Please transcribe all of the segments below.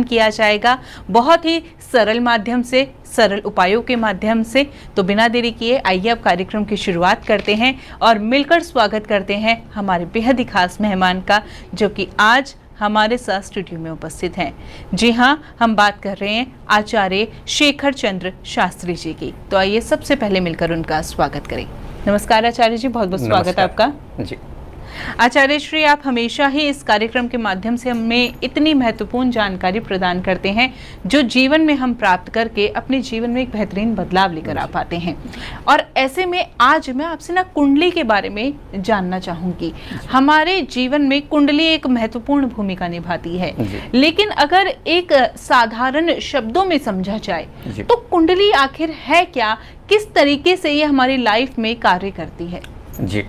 किया जाएगा बहुत ही सरल माध्यम से, सरल उपायों के माध्यम से। तो बिना देरी किए आइए अब कार्यक्रम की शुरुआत करते हैं और मिलकर स्वागत करते हैं हमारे बेहद ही खास मेहमान का, जो कि आज हमारे साथ स्टूडियो में उपस्थित हैं। जी हाँ, हम बात कर रहे हैं आचार्य शेखर चंद्र शास्त्री जी की। तो आइए सबसे पहले मिलकर उनका स्वागत करें। नमस्कार आचार्य जी, बहुत बहुत स्वागत है आपका। जी आचार्य श्री, आप हमेशा ही इस कार्यक्रम के माध्यम से हमें इतनी महत्वपूर्ण जानकारी प्रदान करते हैं जो जीवन में हम प्राप्त करके अपने जीवन में एक बेहतरीन बदलाव लेकर आ पाते हैं। और ऐसे में आज मैं आपसे ना कुंडली के बारे में जानना चाहूंगी। हमारे जीवन में कुंडली एक महत्वपूर्ण भूमिका निभाती है, लेकिन अगर एक साधारण शब्दों में समझा जाए तो कुंडली आखिर है क्या, किस तरीके से ये हमारी लाइफ में कार्य करती है? जी,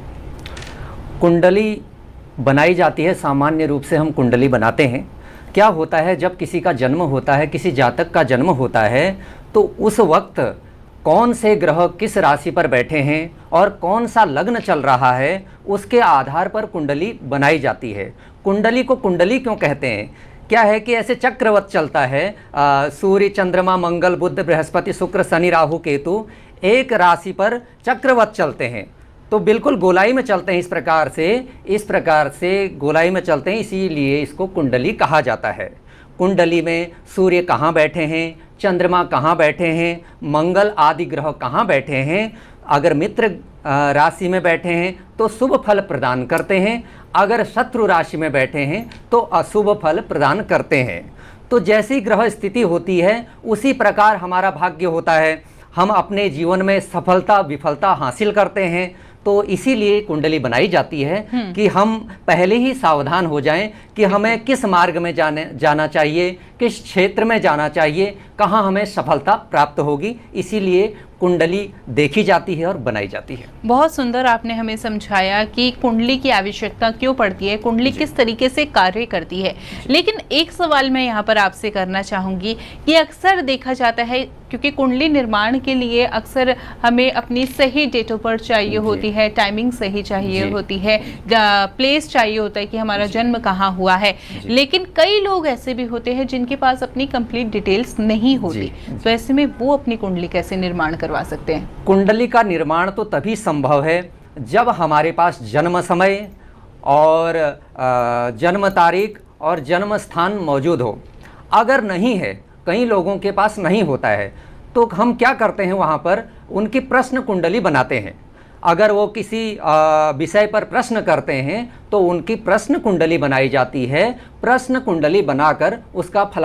कुंडली बनाई जाती है। सामान्य रूप से हम कुंडली बनाते हैं। क्या होता है, जब किसी का जन्म होता है, किसी जातक का जन्म होता है, तो उस वक्त कौन से ग्रह किस राशि पर बैठे हैं और कौन सा लग्न चल रहा है, उसके आधार पर कुंडली बनाई जाती है। कुंडली को कुंडली क्यों कहते हैं? क्या है कि ऐसे चक्रवत चलता है, सूर्य, चंद्रमा, मंगल, बुध, बृहस्पति, शुक्र, शनि, राहु, केतु एक राशि पर चक्रवत चलते हैं, तो बिल्कुल गोलाई में चलते हैं। इस प्रकार से गोलाई में चलते हैं, इसीलिए इसको कुंडली कहा जाता है। कुंडली में सूर्य कहाँ बैठे हैं, चंद्रमा कहाँ बैठे हैं, मंगल आदि ग्रह कहाँ बैठे हैं। अगर मित्र राशि में बैठे हैं तो शुभ फल प्रदान करते हैं, अगर शत्रु राशि में बैठे हैं तो अशुभ फल प्रदान करते हैं। तो जैसी ग्रह स्थिति होती है उसी प्रकार हमारा भाग्य होता है। हम अपने जीवन में सफलता विफलता हासिल करते हैं। तो इसीलिए कुंडली बनाई जाती है कि हम पहले ही सावधान हो जाएं कि हमें किस मार्ग में जाना चाहिए, किस क्षेत्र में जाना चाहिए, कहाँ हमें सफलता प्राप्त होगी। इसीलिए कुंडली देखी जाती है और बनाई जाती है। बहुत सुंदर आपने हमें समझाया कि कुंडली की आवश्यकता क्यों पड़ती है, कुंडली किस तरीके से कार्य करती है। लेकिन एक सवाल मैं यहाँ पर आपसे करना चाहूँगी कि अक्सर देखा जाता है, क्योंकि कुंडली निर्माण के लिए अक्सर हमें अपनी सही डेट ऑफ बर्थ चाहिए होती है, टाइमिंग सही चाहिए होती है, प्लेस चाहिए होता है कि हमारा जन्म कहाँ हुआ है। लेकिन कई लोग ऐसे भी होते हैं जिनके पास अपनी कंप्लीट डिटेल्स नहीं होती, तो ऐसे में वो अपनी कुंडली कैसे निर्माण करवा सकते हैं? कुंडली का निर्माण तो तभी संभव है जब हमारे पास जन्म समय और जन्म तारीख और जन्म स्थान मौजूद हो। अगर नहीं है, कई लोगों के पास नहीं होता है, तो हम क्या करते हैं, वहाँ पर उनकी प्रश्न कुंडली बनाते हैं। अगर वो किसी विषय पर प्रश्न करते हैं तो उनकी प्रश्न कुंडली बनाई जाती है। प्रश्न कुंडली बनाकर उसका फल